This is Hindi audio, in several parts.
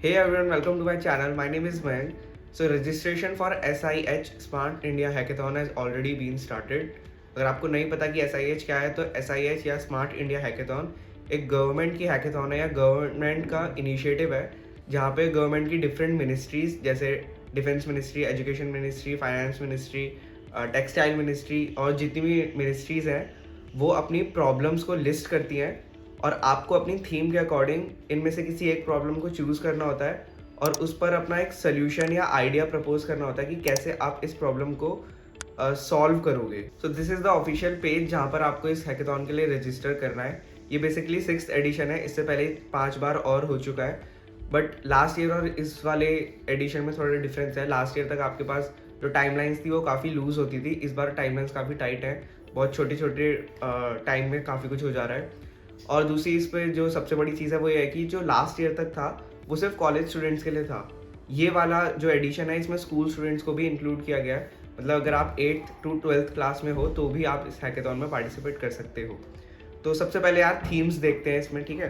Hey everyone, welcome to my channel. My name is Mayank. So registration for SIH Smart India Hackathon has already been started. अगर आपको नहीं पता कि SIH क्या है तो SIH या स्मार्ट इंडिया हैकेथॉन एक गवर्नमेंट की हैकेथॉन है या गवर्नमेंट का इनिशिएटिव है जहाँ पे गवर्नमेंट की डिफरेंट मिनिस्ट्रीज जैसे defence ministry, education ministry, finance ministry, textile ministry और जितनी भी मिनिस्ट्रीज हैं वो अपनी प्रॉब्लम्स को लिस्ट करती हैं और आपको अपनी थीम के अकॉर्डिंग इनमें से किसी एक प्रॉब्लम को चूज़ करना होता है और उस पर अपना एक सोल्यूशन या आइडिया प्रपोज करना होता है कि कैसे आप इस प्रॉब्लम को सॉल्व करोगे। So this is the official page जहाँ पर आपको इस हैकेथॉन के लिए रजिस्टर करना है। ये बेसिकली 6th एडिशन है, इससे पहले 5 बार और हो चुका है, बट लास्ट ईयर और इस वाले एडिशन में थोड़ा डिफरेंस है। लास्ट ईयर तक आपके पास जो टाइमलाइंस थी वो काफ़ी लूज़ होती थी, इस बार टाइमलाइंस काफ़ी टाइट है, बहुत छोटे छोटे टाइम में काफ़ी कुछ हो जा रहा है। और दूसरी इस पर जो सबसे बड़ी चीज़ है वो ये है कि जो लास्ट ईयर तक था वो सिर्फ कॉलेज स्टूडेंट्स के लिए था। ये वाला जो एडिशन है इसमें स्कूल स्टूडेंट्स को भी इंक्लूड किया गया है। मतलब अगर आप 8th to 12th क्लास में हो तो भी आप इस हैकेथॉन में पार्टिसिपेट कर सकते हो। तो सबसे पहले यार थीम्स देखते हैं इसमें, ठीक है।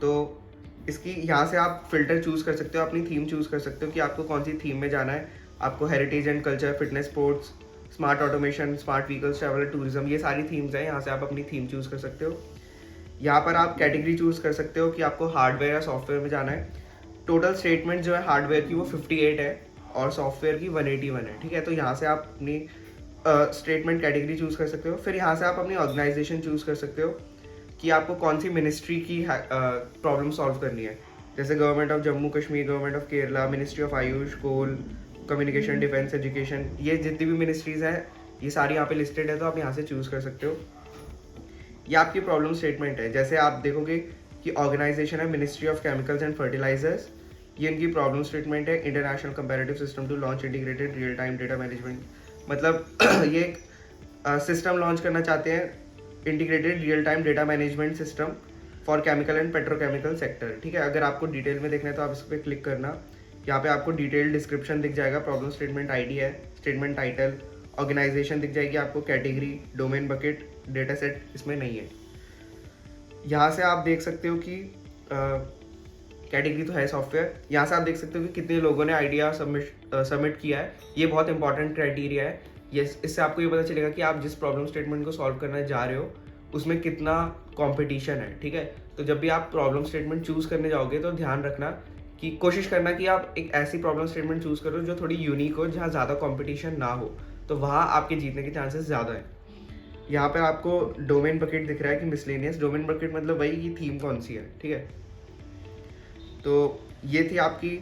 तो इसकी यहाँ से आप फिल्टर चूज़ कर सकते हो, अपनी थीम चूज़ कर सकते हो कि आपको कौन सी थीम में जाना है। आपको heritage and culture, fitness, sports, smart automation, smart vehicles, travel, tourism, ये सारी थीम्स हैं। यहाँ से आप अपनी थीम चूज़ कर सकते हो। यहाँ पर आप कैटेगरी चूज़ कर सकते हो कि आपको हार्डवेयर या सॉफ्टवेयर में जाना है। टोटल स्टेटमेंट जो है हार्डवेयर की वो 58 है और सॉफ्टवेयर की 181 है, ठीक है। तो यहाँ से आप अपनी स्टेटमेंट कैटेगरी चूज़ कर सकते हो। फिर यहाँ से आप अपनी ऑर्गेनाइजेशन चूज़ कर सकते हो कि आपको कौन सी मिनिस्ट्री की प्रॉब्लम सॉल्व करनी है। जैसे government of Jammu Kashmir, government of Kerala, ministry of AYUSH, coal, communication, defence, education, ये जितनी भी मिनिस्ट्रीज़ हैं ये सारी यहाँ पे लिस्टेड है, तो आप यहाँ से चूज़ कर सकते हो। ये आपकी प्रॉब्लम स्टेटमेंट है। जैसे आप देखोगे कि ऑर्गेनाइजेशन है ministry of chemicals and fertilisers, ये इनकी प्रॉब्लम स्टेटमेंट है। International comparative system to launch integrated real time data management, मतलब ये एक सिस्टम लॉन्च करना चाहते हैं, integrated real time data management system for chemical and petrochemical sector, ठीक है। अगर आपको डिटेल में देखना है तो आप इस पर क्लिक करना, यहाँ पे आपको डिटेल डिस्क्रिप्शन दिख जाएगा, प्रॉब्लम स्टेटमेंट आईडी है, स्टेटमेंट टाइटल, ऑर्गेनाइजेशन दिख जाएगी आपको, category, domain bucket, data set इसमें नहीं है। यहाँ से आप देख सकते हो कि कैटेगरी तो है सॉफ्टवेयर। यहाँ से आप देख सकते हो कि कितने लोगों ने आइडिया सबमिट किया है। ये बहुत इंपॉर्टेंट क्राइटेरिया है। ये इससे आपको ये पता चलेगा कि आप जिस प्रॉब्लम स्टेटमेंट को सॉल्व करने जा रहे हो उसमें कितना कंपटीशन है, ठीक है। तो जब भी आप प्रॉब्लम स्टेटमेंट चूज़ करने जाओगे तो ध्यान रखना कि कोशिश करना कि आप एक ऐसी प्रॉब्लम स्टेटमेंट चूज़ करो जो थोड़ी यूनिक हो, जहाँ ज़्यादा कंपटीशन ना हो, तो वहाँ आपके जीतने के चांसेस ज़्यादा हैं। यहाँ पर आपको डोमेन बकेट दिख रहा है कि मिसलेनियस। डोमेन बकेट मतलब वही कि थीम कौन सी है, ठीक है। तो ये थी आपकी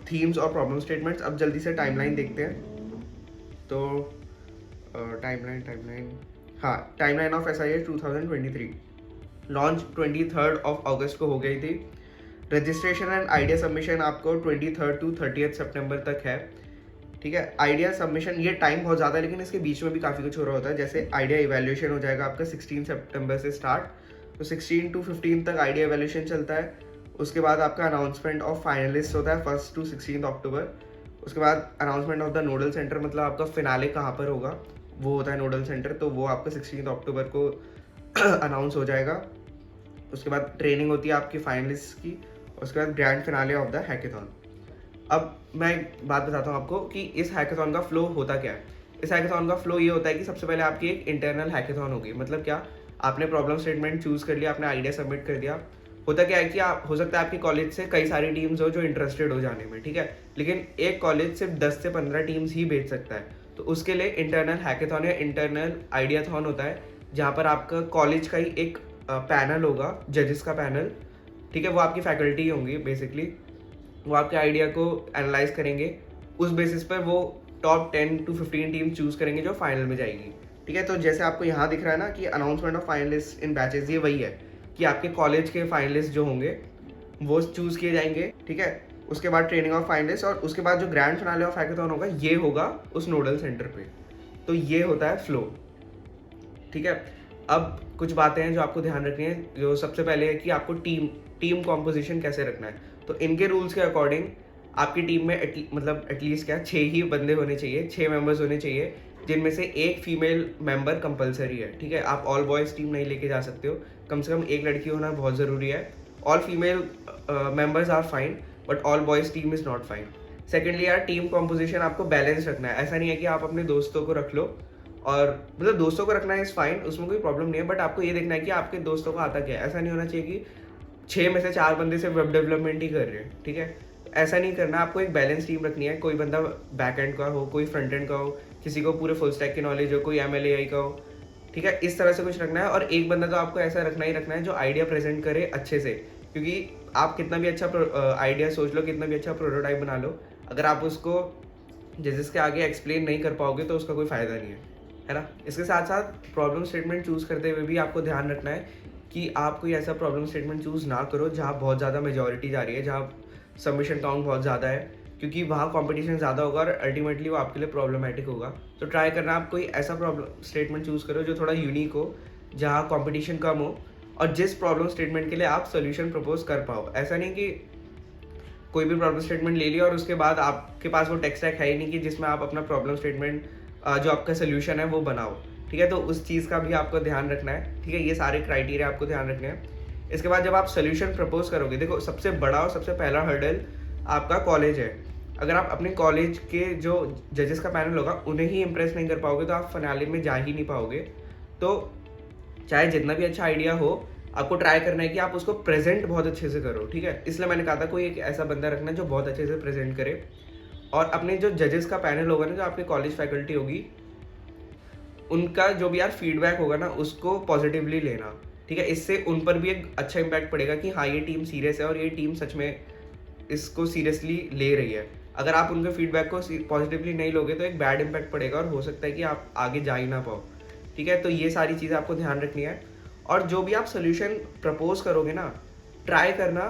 थीम्स और प्रॉब्लम स्टेटमेंट्स। अब जल्दी से टाइमलाइन देखते हैं। तो टाइमलाइन हाँ, टाइमलाइन ऑफ SIH 2023 लॉन्च 23 अगस्त को हो गई थी। रजिस्ट्रेशन एंड आइडिया सबमिशन आपको 23 to 30 सितंबर तक है, ठीक है। आइडिया सबमिशन ये टाइम बहुत ज़्यादा है, लेकिन इसके बीच में भी काफ़ी कुछ हो रहा होता है। जैसे आइडिया इवैल्यूएशन हो जाएगा आपका 16 सितंबर से स्टार्ट, तो 16 to 15 तक आइडिया इवैल्यूएशन चलता है। उसके बाद आपका अनाउंसमेंट ऑफ फाइनलिस्ट होता है 1 to 16 अक्टूबर। उसके बाद announcement of the nodal centre, मतलब आपका फिनाले कहाँ पर होगा वो होता है नोडल सेंटर, तो वो आपका 16 अक्टूबर को अनाउंस हो जाएगा। उसके बाद ट्रेनिंग होती है आपकी फाइनलिस्ट की, उसके बाद grand finale of the hackathon. अब मैं एक बात बताता हूँ आपको कि इस हैकेथॉन का फ्लो होता क्या है। इस हैकेथॉन का फ्लो ये होता है कि सबसे पहले आपकी एक इंटरनल हैकेथॉन होगी। मतलब क्या, आपने प्रॉब्लम स्टेटमेंट चूज़ कर लिया, आपने आइडिया सबमिट कर दिया। होता क्या है कि आप, हो सकता है आपकी कॉलेज से कई सारी टीम्स हो जो इंटरेस्टेड हो जाने में, ठीक है, लेकिन एक कॉलेज सिर्फ 10 से 15 टीम्स ही भेज सकता है। तो उसके लिए इंटरनल हैकेथॉन या इंटरनल आइडियाथॉन होता है, जहाँ पर आपका कॉलेज का ही एक पैनल होगा, जजेस का पैनल, ठीक है। वो आपकी फैकल्टी होंगी बेसिकली, वो आपके आइडिया को एनालाइज करेंगे। उस बेसिस पर वो टॉप 10 to 15 टीम चूज़ करेंगे जो फाइनल में जाएगी, ठीक है। तो जैसे आपको यहाँ दिख रहा है ना कि announcement of finalist in batches, ये वही है कि आपके कॉलेज के फाइनलिस्ट जो होंगे वो चूज़ किए जाएंगे, ठीक है। उसके बाद ट्रेनिंग ऑफ फाइनलिस्ट, और उसके बाद जो ग्रैंड फिनाले ऑफ हैकेथॉन होगा ये होगा उस नोडल सेंटर पे। तो ये होता है फ्लो, ठीक है। अब कुछ बातें हैं जो आपको ध्यान रखनी है। जो सबसे पहले है कि आपको टीम कॉम्पोजिशन कैसे रखना है। तो इनके रूल्स के अकॉर्डिंग आपकी टीम में मतलब एटलीस्ट क्या 6 ही बंदे होने चाहिए, 6 मेंबर्स होने चाहिए, जिनमें से एक फीमेल मेंबर कंपलसरी है, ठीक है। आप ऑल बॉयज़ टीम नहीं लेके जा सकते हो, कम से कम एक लड़की होना बहुत ज़रूरी है। All female members are fine but all boys team is not fine. Secondly यार, टीम कॉम्पोजिशन आपको बैलेंस रखना है। ऐसा नहीं है कि आप अपने दोस्तों को रख लो, और मतलब दोस्तों को रखना इज़ फाइन, उसमें कोई प्रॉब्लम नहीं है, बट आपको ये देखना है कि आपके दोस्तों को आता क्या है। ऐसा नहीं होना चाहिए कि 6 में से 4 बंदे सिर्फ वेब डेवलपमेंट ही कर रहे हैं, ठीक है? ऐसा नहीं करना, आपको एक बैलेंस टीम रखनी है। कोई बंदा बैक एंड का हो, कोई फ्रंट एंड का हो, किसी को पूरे फुल स्टैक की नॉलेज हो, कोई ML/AI का हो, ठीक है? इस तरह से कुछ रखना है। और एक बंदा तो आपको ऐसा रखना ही रखना है जो आइडिया प्रेजेंट करे अच्छे से, क्योंकि आप कितना भी अच्छा आइडिया सोच लो, कितना भी अच्छा प्रोटोटाइप बना लो, अगर आप उसको जजेस के आगे एक्सप्लेन नहीं कर पाओगे तो उसका कोई फ़ायदा नहीं है ना? इसके साथ साथ प्रॉब्लम स्टेटमेंट चूज़ करते हुए भी आपको ध्यान रखना है कि आप कोई ऐसा प्रॉब्लम स्टेटमेंट चूज़ ना करो जहाँ बहुत ज़्यादा मेजॉरिटी जा रही है, जहाँ सबमिशन काउंट बहुत ज़्यादा है, क्योंकि वहाँ कंपटीशन ज़्यादा होगा और अल्टीमेटली वो आपके लिए प्रॉब्लमेटिक होगा। तो ट्राई करना आप कोई ऐसा प्रॉब्लम स्टेटमेंट चूज़ करो जो थोड़ा यूनिक हो, जहाँ कंपटीशन कम हो, और जिस प्रॉब्लम स्टेटमेंट के लिए आप सोल्यूशन प्रपोज कर पाओ। ऐसा नहीं कि कोई भी प्रॉब्लम स्टेटमेंट ले लिया और उसके बाद आपके पास वो टेक स्टैक है ही नहीं कि जिसमें आप अपना प्रॉब्लम स्टेटमेंट जो आपका सोल्यूशन है वो बनाओ, ठीक है? तो उस चीज़ का भी आपको ध्यान रखना है, ठीक है? ये सारे क्राइटेरिया आपको ध्यान रखने हैं। इसके बाद जब आप सोल्यूशन प्रपोज करोगे, देखो सबसे बड़ा और सबसे पहला हर्डल आपका कॉलेज है। अगर आप अपने कॉलेज के जो जजेस का पैनल होगा उन्हें ही इंप्रेस नहीं कर पाओगे तो आप फिनाले में जा ही नहीं पाओगे। तो चाहे जितना भी अच्छा आइडिया हो, आपको ट्राई करना है कि आप उसको प्रेजेंट बहुत अच्छे से करो, ठीक है? इसलिए मैंने कहा था कोई एक ऐसा बंदा रखना जो बहुत अच्छे से प्रेजेंट करे, और अपने जो जजेस का पैनल होगा ना, जो आपकी कॉलेज फैकल्टी होगी, उनका जो भी यार फीडबैक होगा ना, उसको पॉजिटिवली लेना, ठीक है? इससे उन पर भी एक अच्छा इम्पैक्ट पड़ेगा कि हाँ, ये टीम सीरियस है और ये टीम सच में इसको सीरियसली ले रही है। अगर आप उनके फीडबैक को पॉजिटिवली नहीं लोगे तो एक बैड इम्पैक्ट पड़ेगा और हो सकता है कि आप आगे जा ही ना पाओ, ठीक है? तो ये सारी चीज़ें आपको ध्यान रखनी है। और जो भी आप सोल्यूशन प्रपोज करोगे ना, ट्राई करना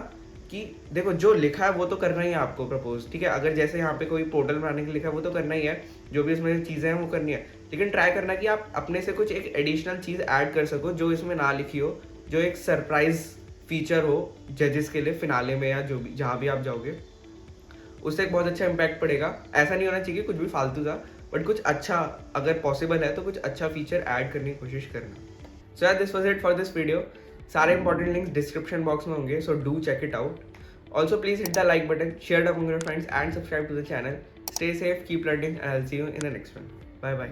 कि देखो जो लिखा है वो तो करना ही है आपको प्रपोज, ठीक है? अगर जैसे यहाँ पे कोई पोर्टल बनाने के लिए लिखा है वो तो करना ही है, जो भी इसमें चीज़ें हैं वो करनी है, लेकिन ट्राई करना कि आप अपने से कुछ एक एडिशनल चीज़ ऐड कर सको जो इसमें ना लिखी हो, जो एक सरप्राइज फीचर हो जजेस के लिए फिनाले में, या जो भी जहाँ भी आप जाओगे, उससे एक बहुत अच्छा इम्पैक्ट पड़ेगा। ऐसा नहीं होना चाहिए कुछ भी फालतू का, बट कुछ अच्छा, अगर पॉसिबल है तो कुछ अच्छा फीचर ऐड करने की कोशिश करना। सो यार, this was it for this video. सारे इंपॉर्टेंट लिंक्स डिस्क्रिप्शन बॉक्स में होंगे, so do check it out. Also please hit the like button, share it among your friends and subscribe to the channel. Stay safe, keep learning, and I'll see you in the next one. Bye bye.